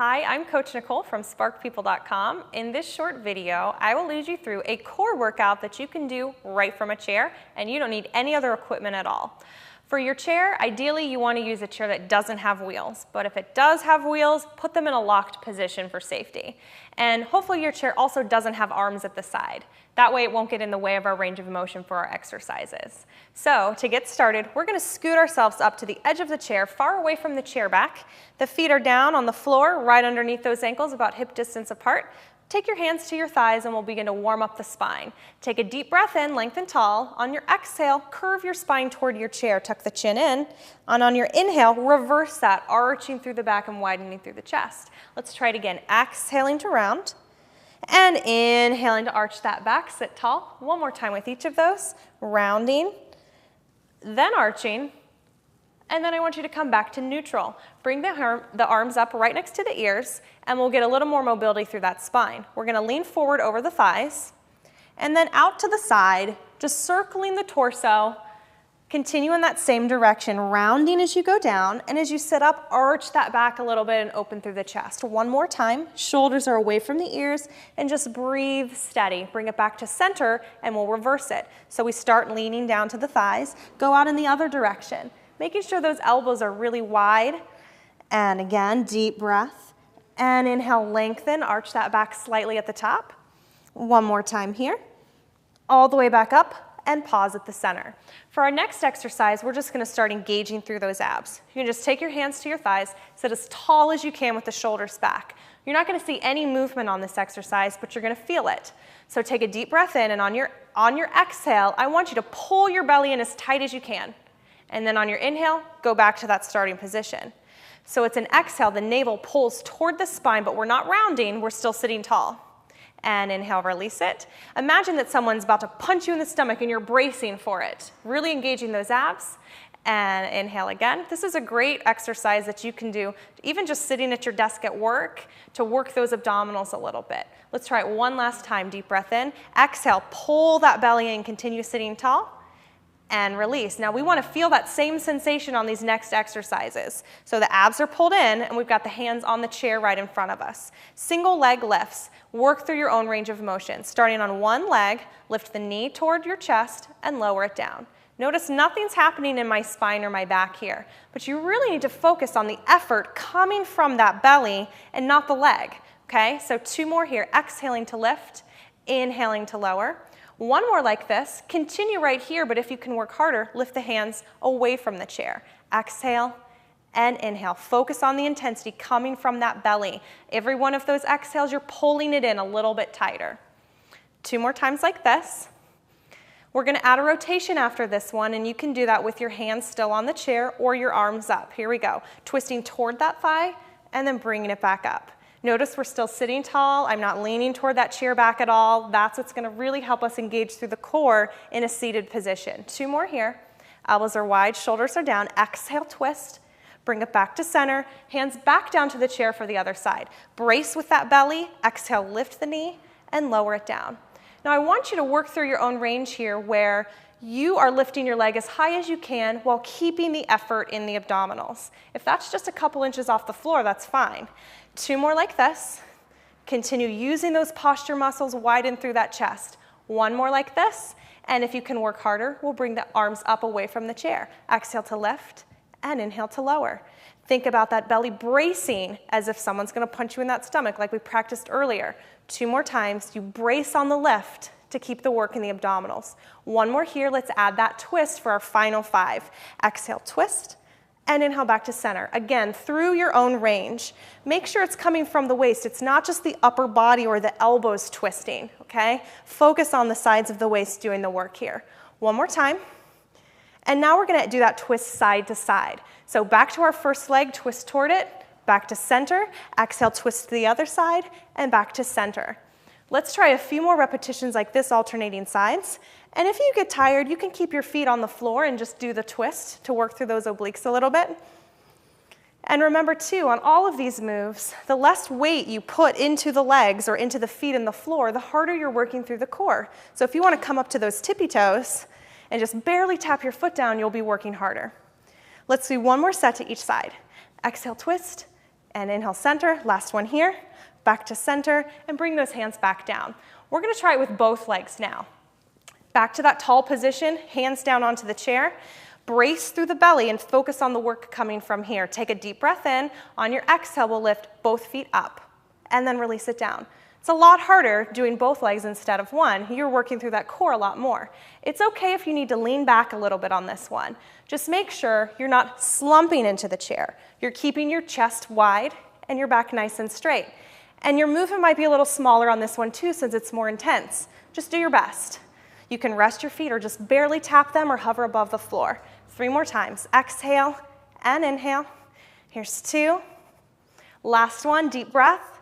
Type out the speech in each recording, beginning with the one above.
Hi, I'm Coach Nicole from sparkpeople.com. In this short video, I will lead you through a core workout that you can do right from a chair, and you don't need any other equipment at all. For your chair, ideally you want to use a chair that doesn't have wheels, but if it does have wheels, put them in a locked position for safety. And hopefully your chair also doesn't have arms at the side. That way it won't get in the way of our range of motion for our exercises. So to get started, we're going to scoot ourselves up to the edge of the chair, far away from the chair back. The feet are down on the floor, right underneath those ankles, about hip distance apart. Take your hands to your thighs and we'll begin to warm up the spine. Take a deep breath in, lengthen tall. On your exhale, curve your spine toward your chair, tuck the chin in. And on your inhale, reverse that, arching through the back and widening through the chest. Let's try it again. Exhaling to round and inhaling to arch that back, sit tall. One more time with each of those. Rounding, then arching. And then I want you to come back to neutral. Bring the arms up right next to the ears, and we'll get a little more mobility through that spine. We're going to lean forward over the thighs, and then out to the side, just circling the torso. Continue in that same direction, rounding as you go down, and as you sit up, arch that back a little bit and open through the chest. One more time, shoulders are away from the ears, and just breathe steady. Bring it back to center, and we'll reverse it. So we start leaning down to the thighs, go out in the other direction. Making sure those elbows are really wide. And again, deep breath. And inhale, lengthen, arch that back slightly at the top. One more time here. All the way back up and pause at the center. For our next exercise, we're just going to start engaging through those abs. You can just take your hands to your thighs, sit as tall as you can with the shoulders back. You're not going to see any movement on this exercise, but you're going to feel it. So take a deep breath in, and on your exhale, I want you to pull your belly in as tight as you can. And then on your inhale, go back to that starting position. So it's an exhale, the navel pulls toward the spine, but we're not rounding, we're still sitting tall. And inhale, release it. Imagine that someone's about to punch you in the stomach and you're bracing for it. Really engaging those abs. And inhale again. This is a great exercise that you can do, even just sitting at your desk at work, to work those abdominals a little bit. Let's try it one last time. Deep breath in. Exhale, pull that belly in, continue sitting tall. And release. Now we want to feel that same sensation on these next exercises. So the abs are pulled in and we've got the hands on the chair right in front of us. Single leg lifts. Work through your own range of motion. Starting on one leg, lift the knee toward your chest and lower it down. Notice nothing's happening in my spine or my back here, but you really need to focus on the effort coming from that belly and not the leg. Okay, so two more here. Exhaling to lift, inhaling to lower. One more like this. Continue right here, but if you can work harder, lift the hands away from the chair. Exhale and inhale. Focus on the intensity coming from that belly. Every one of those exhales, you're pulling it in a little bit tighter. Two more times like this. We're going to add a rotation after this one, and you can do that with your hands still on the chair or your arms up. Here we go. Twisting toward that thigh and then bringing it back up. Notice we're still sitting tall. I'm not leaning toward that chair back at all. That's what's going to really help us engage through the core in a seated position. Two more here. Elbows are wide, shoulders are down. Exhale, twist. Bring it back to center. Hands back down to the chair for the other side. Brace with that belly. Exhale, lift the knee and lower it down. Now I want you to work through your own range here where you are lifting your leg as high as you can while keeping the effort in the abdominals. If that's just a couple inches off the floor, that's fine. Two more like this. Continue using those posture muscles, widen through that chest. One more like this, and if you can work harder, we'll bring the arms up away from the chair. Exhale to lift, and inhale to lower. Think about that belly bracing as if someone's going to punch you in that stomach like we practiced earlier. Two more times, you brace on the lift to keep the work in the abdominals. One more here, let's add that twist for our final five. Exhale, twist. And inhale back to center. Again, through your own range. Make sure it's coming from the waist. It's not just the upper body or the elbows twisting, okay? Focus on the sides of the waist doing the work here. One more time. And now we're going to do that twist side to side. So back to our first leg, twist toward it, back to center. Exhale, twist to the other side, and back to center. Let's try a few more repetitions like this, alternating sides. And if you get tired, you can keep your feet on the floor and just do the twist to work through those obliques a little bit. And remember too, on all of these moves, the less weight you put into the legs or into the feet and the floor, the harder you're working through the core. So if you want to come up to those tippy toes and just barely tap your foot down, you'll be working harder. Let's do one more set to each side. Exhale, twist, And inhale, center. Last one here. Back to center, and bring those hands back down. We're gonna try it with both legs now. Back to that tall position, hands down onto the chair. Brace through the belly and focus on the work coming from here. Take a deep breath in. On your exhale, we'll lift both feet up and then release it down. It's a lot harder doing both legs instead of one. You're working through that core a lot more. It's okay if you need to lean back a little bit on this one. Just make sure you're not slumping into the chair. You're keeping your chest wide and your back nice and straight. And your movement might be a little smaller on this one too since it's more intense. Just do your best. You can rest your feet or just barely tap them or hover above the floor. 3 more times. Exhale and inhale. Here's 2. Last one, deep breath,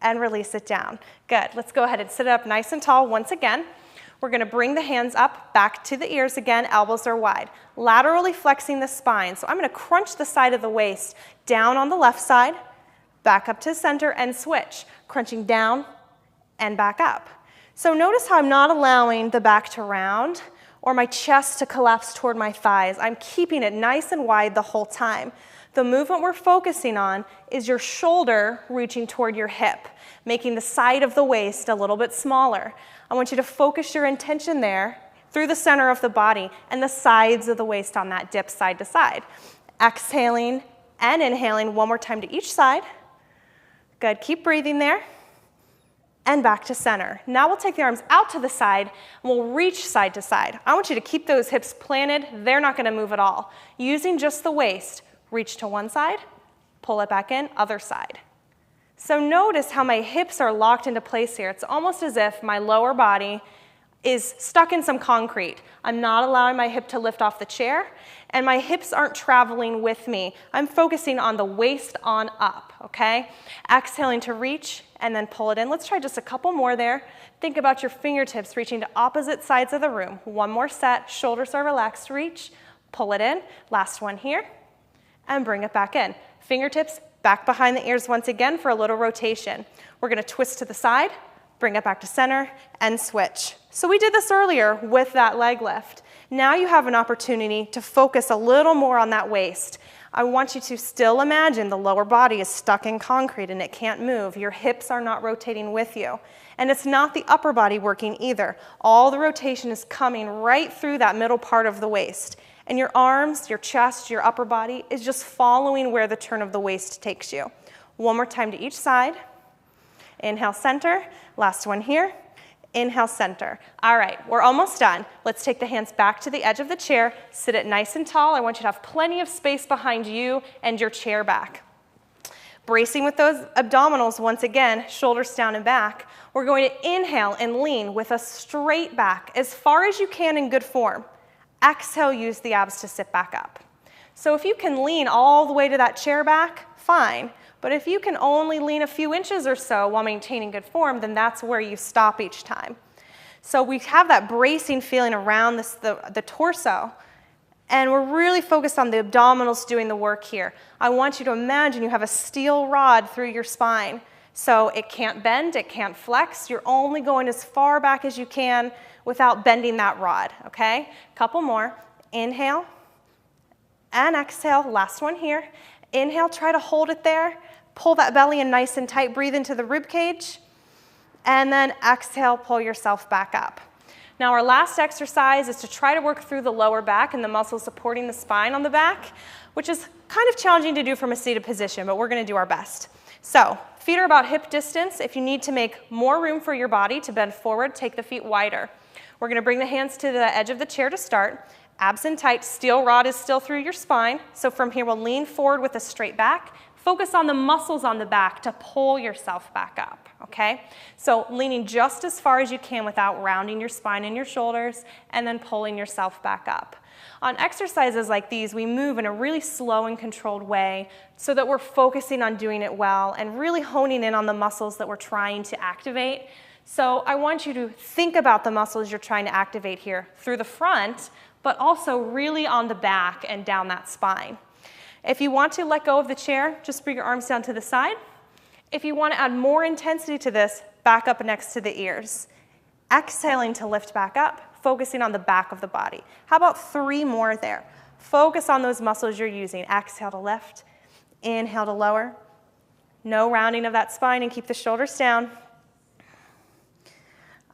and release it down. Good. Let's go ahead and sit up nice and tall once again. We're going to bring the hands up, back to the ears again. Elbows are wide. Laterally flexing the spine. So I'm going to crunch the side of the waist down on the left side, back up to center, and switch. Crunching down and back up. So notice how I'm not allowing the back to round or my chest to collapse toward my thighs. I'm keeping it nice and wide the whole time. The movement we're focusing on is your shoulder reaching toward your hip, making the side of the waist a little bit smaller. I want you to focus your intention there through the center of the body and the sides of the waist on that dip side to side. Exhaling and inhaling one more time to each side. Good, keep breathing there. And back to center. Now we'll take the arms out to the side and we'll reach side to side. I want you to keep those hips planted. They're not gonna move at all. Using just the waist, reach to one side, pull it back in, other side. So notice how my hips are locked into place here. It's almost as if my lower body is stuck in some concrete. I'm not allowing my hip to lift off the chair, and my hips aren't traveling with me. I'm focusing on the waist on up, okay? Exhaling to reach, and then pull it in. Let's try just a couple more there. Think about your fingertips reaching to opposite sides of the room. One more set, shoulders are relaxed, reach, pull it in. Last one here, and bring it back in. Fingertips back behind the ears once again for a little rotation. We're gonna twist to the side, bring it back to center, and switch. So we did this earlier with that leg lift. Now you have an opportunity to focus a little more on that waist. I want you to still imagine the lower body is stuck in concrete and it can't move. Your hips are not rotating with you. And it's not the upper body working either. All the rotation is coming right through that middle part of the waist. And your arms, your chest, your upper body is just following where the turn of the waist takes you. One more time to each side. Inhale, center. Last one here. Inhale, center. All right, we're almost done. Let's take the hands back to the edge of the chair. Sit it nice and tall. I want you to have plenty of space behind you and your chair back. Bracing with those abdominals once again, shoulders down and back. We're going to inhale and lean with a straight back as far as you can in good form. Exhale, use the abs to sit back up. So if you can lean all the way to that chair back, fine. But if you can only lean a few inches or so while maintaining good form, then that's where you stop each time. So we have that bracing feeling around the torso, and we're really focused on the abdominals doing the work here. I want you to imagine you have a steel rod through your spine. So it can't bend, it can't flex. You're only going as far back as you can without bending that rod, okay? Couple more. Inhale and exhale. Last one here. Inhale, try to hold it there. Pull that belly in nice and tight. Breathe into the rib cage. And then exhale, pull yourself back up. Now our last exercise is to try to work through the lower back and the muscles supporting the spine on the back, which is kind of challenging to do from a seated position, but we're going to do our best. So feet are about hip distance. If you need to make more room for your body to bend forward, take the feet wider. We're going to bring the hands to the edge of the chair to start. Abs in tight, steel rod is still through your spine. So from here, we'll lean forward with a straight back. Focus on the muscles on the back to pull yourself back up, okay? So leaning just as far as you can without rounding your spine and your shoulders, and then pulling yourself back up. On exercises like these, we move in a really slow and controlled way so that we're focusing on doing it well and really honing in on the muscles that we're trying to activate. So I want you to think about the muscles you're trying to activate here through the front, but also really on the back and down that spine. If you want to let go of the chair, just bring your arms down to the side. If you want to add more intensity to this, back up next to the ears. Exhaling to lift back up, focusing on the back of the body. How about 3 more there? Focus on those muscles you're using. Exhale to lift, inhale to lower, No rounding of that spine, and keep the shoulders down.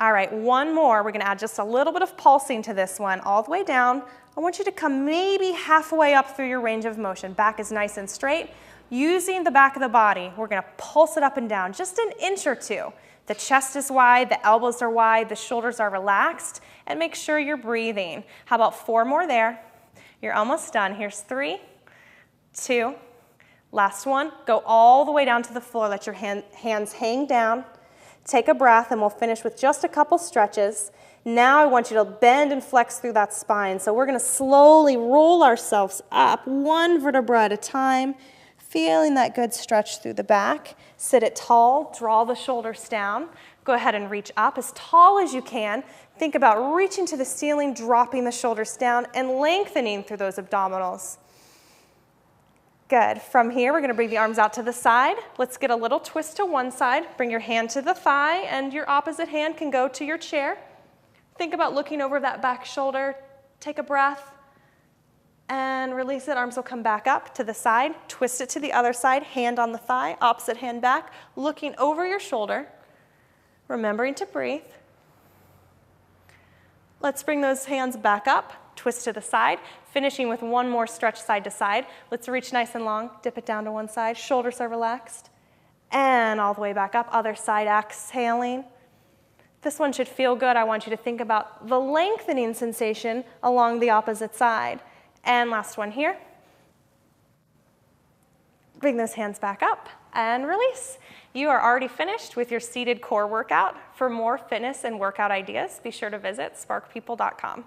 All right, one more. We're gonna add just a little bit of pulsing to this one, all the way down. I want you to come maybe halfway up through your range of motion. Back is nice and straight. Using the back of the body, we're gonna pulse it up and down, just an inch or two. The chest is wide, the elbows are wide, the shoulders are relaxed, and make sure you're breathing. How about 4 more there? You're almost done. Here's 3, 2, last one. Go all the way down to the floor. Let your hands hang down. Take a breath, and we'll finish with just a couple stretches. Now I want you to bend and flex through that spine. So we're going to slowly roll ourselves up, 1 vertebra at a time, feeling that good stretch through the back. Sit it tall, draw the shoulders down. Go ahead and reach up as tall as you can. Think about reaching to the ceiling, dropping the shoulders down, and lengthening through those abdominals. Good. From here, we're going to bring the arms out to the side. Let's get a little twist to one side. Bring your hand to the thigh, and your opposite hand can go to your chair. Think about looking over that back shoulder. Take a breath and release it. Arms will come back up to the side. Twist it to the other side. Hand on the thigh, opposite hand back, looking over your shoulder, remembering to breathe. Let's bring those hands back up. Twist to the side, finishing with one more stretch side to side. Let's reach nice and long, dip it down to one side, shoulders are relaxed, and all the way back up, other side, exhaling. This one should feel good. I want you to think about the lengthening sensation along the opposite side. And last one here. Bring those hands back up and release. You are already finished with your seated core workout. For more fitness and workout ideas, be sure to visit sparkpeople.com.